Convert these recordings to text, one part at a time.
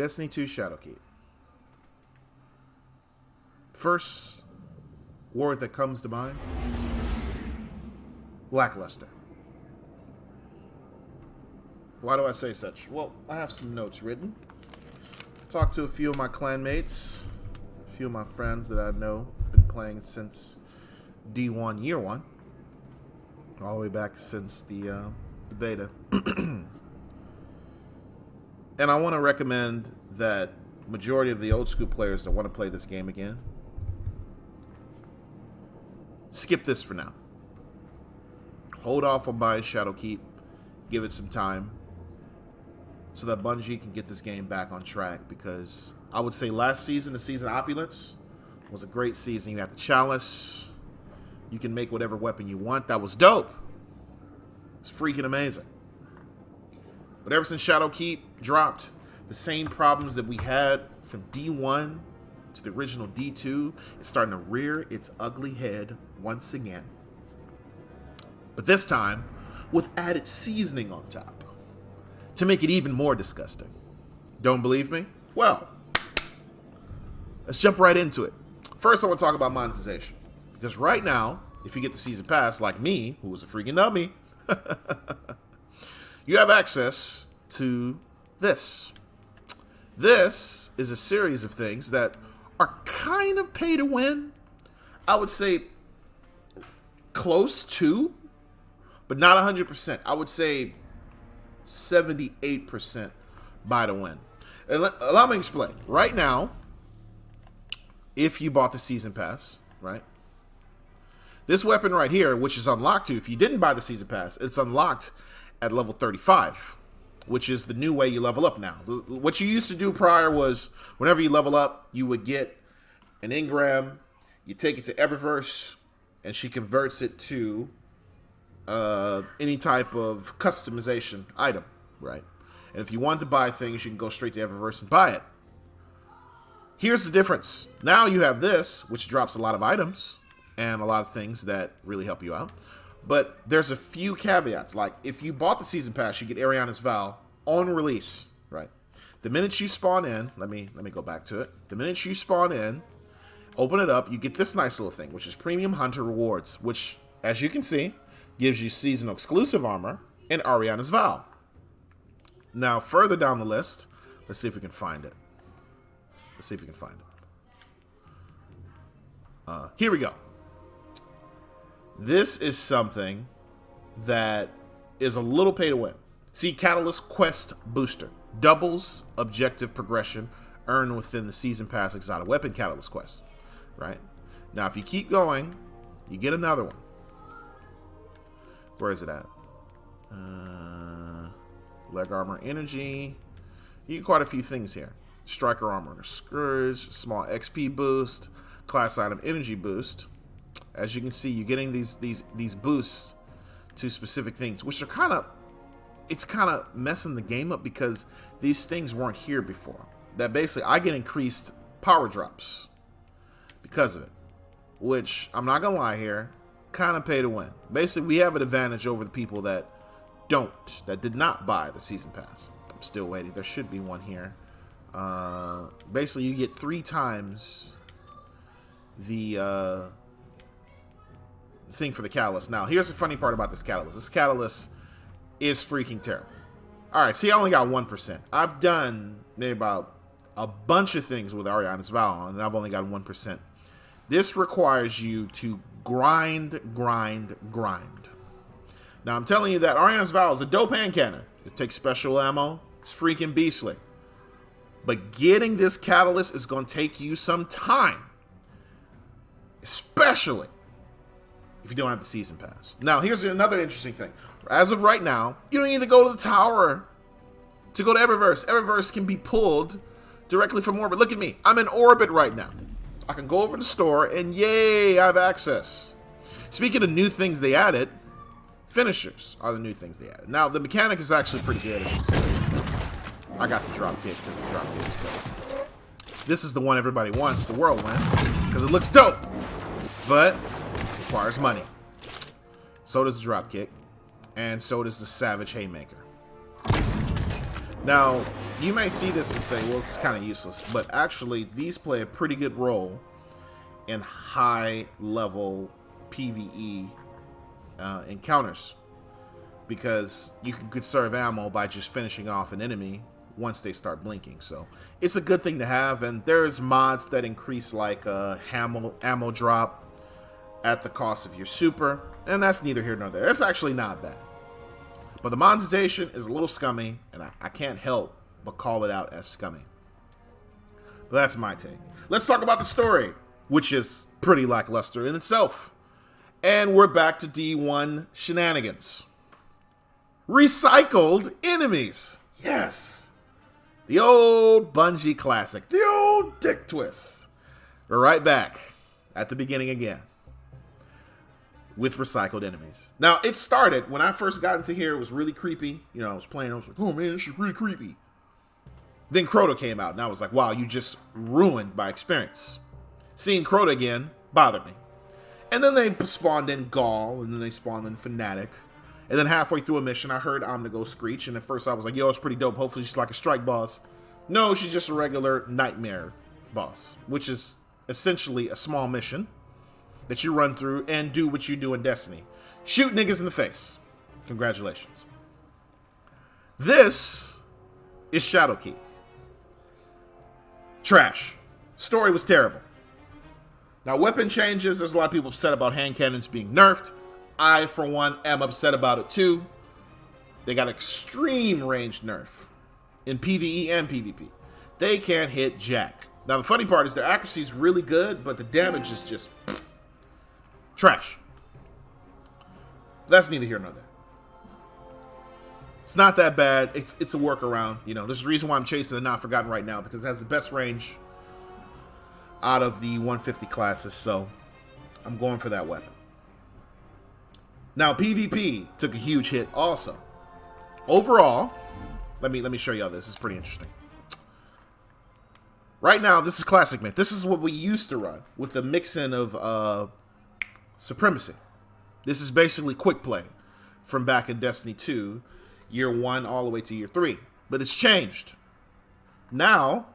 Destiny 2 Shadowkeep. First word that comes to mind, lackluster. Why do I say such? Well, I have some notes written. Talked to a few of my clanmates, a few of my friends that I know, been playing since D1 Year 1, all the way back since the beta. And I want to recommend that majority of the old school players that want to play this game again, skip this for now. Hold off on buying Shadowkeep. Give it some time so that Bungie can get this game back on track, because I would say last season, the season of Opulence, was a great season. You had the Chalice. You can make whatever weapon you want. That was dope. It's freaking amazing. But ever since Shadowkeep dropped, the same problems that we had from D1 to the original D2 is starting to rear its ugly head once again. But this time, with added seasoning on top, to make it even more disgusting. Don't believe me? Well, let's jump right into it. First, I want to talk about monetization. Because right now, if you get the season pass, like me, who was a freaking dummy, you have access to this. This is a series of things that are kind of pay to win. I would say close to, but not 100%. I would say 78% buy to win. And allow me to explain. Right now, if you bought the season pass, right? This weapon right here, which is unlocked to, if you didn't buy the season pass, it's unlocked at level 35, which is the new way you level up now. What you used to do prior was whenever you level up, you would get an engram, you take it to Eververse, and she converts it to any type of customization item, right? And if you want to buy things, you can go straight to Eververse and buy it. Here's the difference. Now you have this, which drops a lot of items and a lot of things that really help you out. But there's a few caveats. Like, if you bought the season pass, you get Ariana's Vow on release, right? The minute you spawn in, let me go back to it. The minute you spawn in, open it up, you get this nice little thing, which is Premium Hunter Rewards, which, as you can see, gives you seasonal exclusive armor and Ariana's Vow. Now, further down the list, let's see if we can find it. Here we go. This is something that is a little pay to win. See, Catalyst Quest Booster. Doubles objective progression earned within the Season Pass Exotic Weapon Catalyst Quest. Right? Now, if you keep going, you get another one. Where is it at? Leg Armor Energy. You get quite a few things here. Striker Armor Scourge, Small XP Boost, Class Item Energy Boost. As you can see, you're getting these boosts to specific things, which are it's kind of messing the game up, because these things weren't here before. That basically, I get increased power drops because of it, which, I'm not gonna lie here, kind of pay to win. Basically, we have an advantage over the people that did not buy the season pass. I'm still waiting. There should be one here. Basically, you get 3 times the thing for the catalyst. Now, here's the funny part about this catalyst. This catalyst is freaking terrible. All right, see, I only got 1%. I've done maybe about a bunch of things with Ariana's Vow on, and I've only got 1%. This requires you to grind. Now, I'm telling you that Ariana's Vow is a dope hand cannon. It takes special ammo. It's freaking beastly. But getting this catalyst is going to take you some time. Especially if you don't have the season pass. Now, here's another interesting thing. As of right now, you don't need to go to the tower to go to Eververse. Eververse can be pulled directly from orbit. Look at me. I'm in orbit right now. I can go over to the store and yay, I have access. Speaking of new things they added, finishers are the new things they added. Now, the mechanic is actually pretty good. I got the drop kick because the drop kick is good. This is the one everybody wants, the Whirlwind, because it looks dope, but requires money. So does the drop kick, and so does the Savage Haymaker. Now, you may see this and say, well, this is kind of useless. But actually, these play a pretty good role in high-level PvE encounters. Because you can conserve ammo by just finishing off an enemy once they start blinking. So it's a good thing to have. And there's mods that increase like ammo drop at the cost of your super. And that's neither here nor there. It's actually not bad. But the monetization is a little scummy, and I can't help but call it out as scummy. But that's my take. Let's talk about the story, which is pretty lackluster in itself. And we're back to D1 shenanigans. Recycled enemies. Yes. The old Bungie classic. The old dick twist. We're right back at the beginning again with recycled enemies. Now, it started, when I first got into here, it was really creepy. You know, I was playing, I was like, oh man, this is really creepy. Then Crota came out, and I was like, wow, you just ruined my experience. Seeing Crota again bothered me. And then they spawned in Gaul, and then they spawned in Fnatic. And then halfway through a mission, I heard Omnigo screech, and at first I was like, yo, it's pretty dope. Hopefully she's like a strike boss. No, she's just a regular nightmare boss, which is essentially a small mission that you run through and do what you do in Destiny. Shoot niggas in the face. Congratulations. This is Shadowkeep. Trash. Story was terrible. Now, weapon changes, there's a lot of people upset about hand cannons being nerfed. I, for one, am upset about it too. They got extreme range nerf in PvE and PvP. They can't hit jack. Now, the funny part is their accuracy is really good, but the damage is just trash. That's neither here nor there. It's not that bad. It's a workaround. You know, there's a reason why I'm chasing a Not Forgotten right now, because it has the best range out of the 150 classes, so I'm going for that weapon. Now, PvP took a huge hit also. Overall, let me show y'all this. This is pretty interesting. Right now, this is Classic Myth. This is what we used to run with the mix-in of Supremacy. This is basically quick play from back in Destiny 2, year 1 all the way to year 3. But it's changed. Now,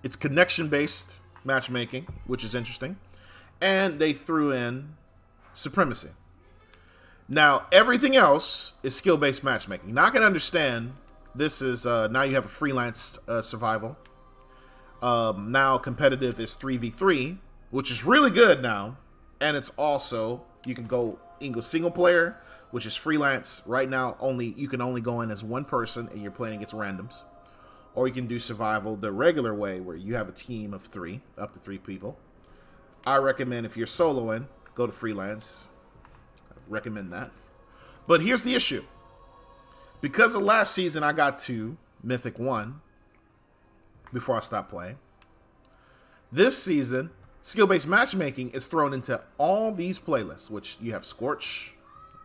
it's connection-based matchmaking, which is interesting. And they threw in Supremacy. Now, everything else is skill-based matchmaking. Now, I can understand this is, now you have a freelance survival. Now, competitive is 3v3, which is really good now. And it's also, you can go single player, which is freelance. Right now, you can only go in as one person, and you're playing against randoms. Or you can do survival the regular way, where you have a team of 3, up to 3 people. I recommend, if you're soloing, go to freelance. Recommend that. But here's the issue. Because of last season I got to Mythic 1 before I stopped playing. This season, skill-based matchmaking is thrown into all these playlists, which you have Scorch,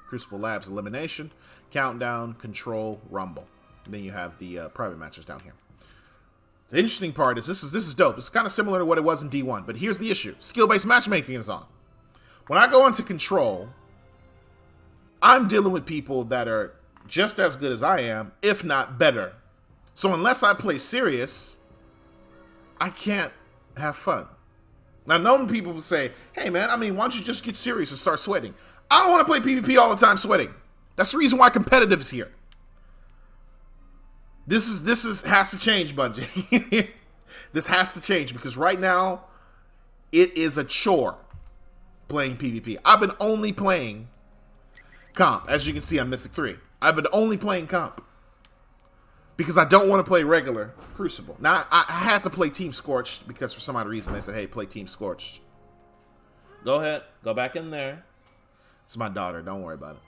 Crucible Labs Elimination, Countdown, Control, Rumble. And then you have the private matches down here. The interesting part is this is dope. It's kind of similar to what it was in D1, but here's the issue. Skill-based matchmaking is on. When I go into Control, I'm dealing with people that are just as good as I am, if not better. So unless I play serious, I can't have fun. Now, known people will say, hey man, why don't you just get serious and start sweating? I don't want to play PvP all the time sweating. That's the reason why competitive is here. This has to change, Bungie. This has to change, because right now, it is a chore playing PvP. I've been only playing comp. As you can see, I'm Mythic 3. I've been only playing comp because I don't want to play regular Crucible. Now, I had to play Team Scorched because for some odd reason they said, hey, play Team Scorched. Go ahead. Go back in there. It's my daughter. Don't worry about it.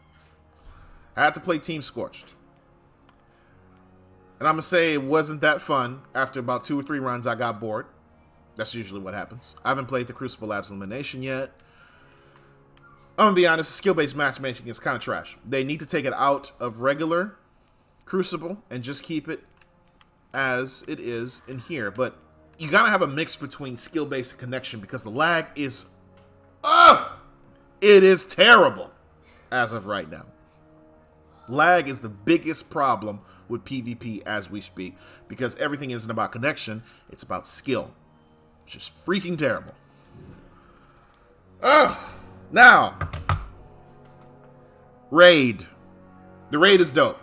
I had to play Team Scorched. And I'm going to say it wasn't that fun. After about 2 or 3 runs, I got bored. That's usually what happens. I haven't played the Crucible Labs Elimination yet. I'm going to be honest, skill-based matchmaking is kind of trash. They need to take it out of regular Crucible and just keep it as it is in here. But you got to have a mix between skill-based and connection, because the lag is, it is terrible as of right now. Lag is the biggest problem with PvP as we speak, because everything isn't about connection, it's about skill. It's just freaking terrible. Now, Raid. The Raid is dope.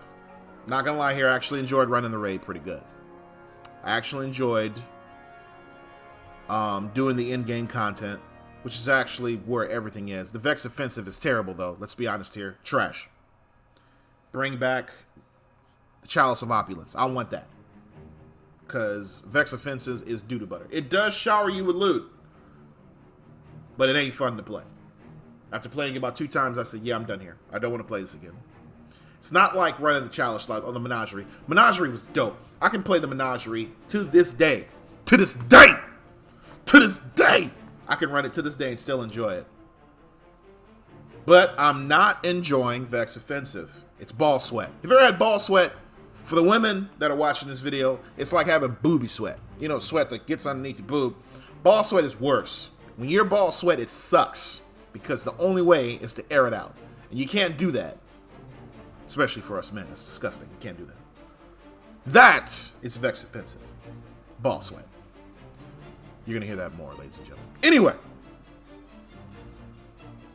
Not gonna lie here, I actually enjoyed running the Raid pretty good. I actually enjoyed doing the in-game content, which is actually where everything is. The Vex Offensive is terrible, though. Let's be honest here. Trash. Bring back the Chalice of Opulence. I want that. Because Vex Offensive is doo-doo butter. It does shower you with loot, but it ain't fun to play. After playing it about 2 times, I said, yeah, I'm done here. I don't want to play this again. It's not like running the Chalice slot on the Menagerie. Menagerie was dope. I can play the Menagerie to this day. To this day! To this day! I can run it to this day and still enjoy it. But I'm not enjoying Vex Offensive. It's ball sweat. If you ever had ball sweat, for the women that are watching this video, it's like having booby sweat. You know, sweat that gets underneath your boob. Ball sweat is worse. When you're ball sweat, it sucks. Because the only way is to air it out. And you can't do that. Especially for us men. That's disgusting. You can't do that. That is Vex Offensive. Ball sweat. You're going to hear that more, ladies and gentlemen. Anyway.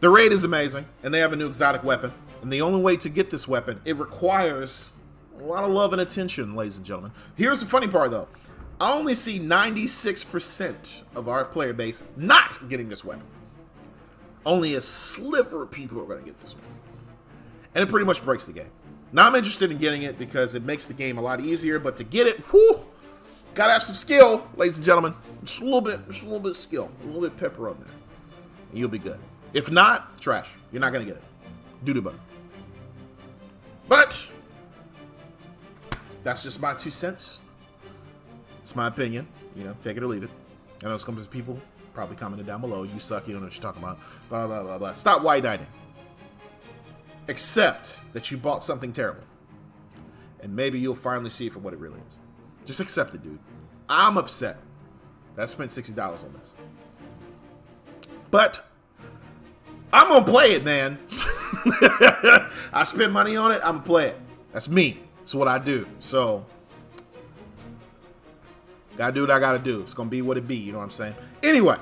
The Raid is amazing. And they have a new exotic weapon. And the only way to get this weapon, it requires a lot of love and attention, ladies and gentlemen. Here's the funny part, though. I only see 96% of our player base not getting this weapon. Only a sliver of people are going to get this weapon. And it pretty much breaks the game. Now, I'm interested in getting it because it makes the game a lot easier. But to get it, whew, gotta have some skill, ladies and gentlemen. Just a little bit of skill. A little bit of pepper on there. And you'll be good. If not, trash. You're not going to get it. Doo-doo butter. But that's just my 2 cents. It's my opinion. You know, take it or leave it. I know it's going to be people probably commenting down below. You suck. You don't know what you're talking about. Blah, blah, blah, blah. Stop white-knighting. Accept that you bought something terrible. And maybe you'll finally see it for what it really is. Just accept it, dude. I'm upset that I spent $60 on this. But I'm going to play it, man. I spent money on it. I'm going to play it. That's me. That's what I do. So, gotta do what I gotta do. It's going to be what it be. You know what I'm saying? Anyway,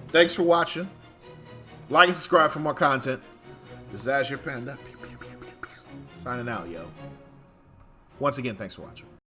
thanks for watching. Like and subscribe for more content. This is Azure Panda. Signing out, yo. Once again, thanks for watching.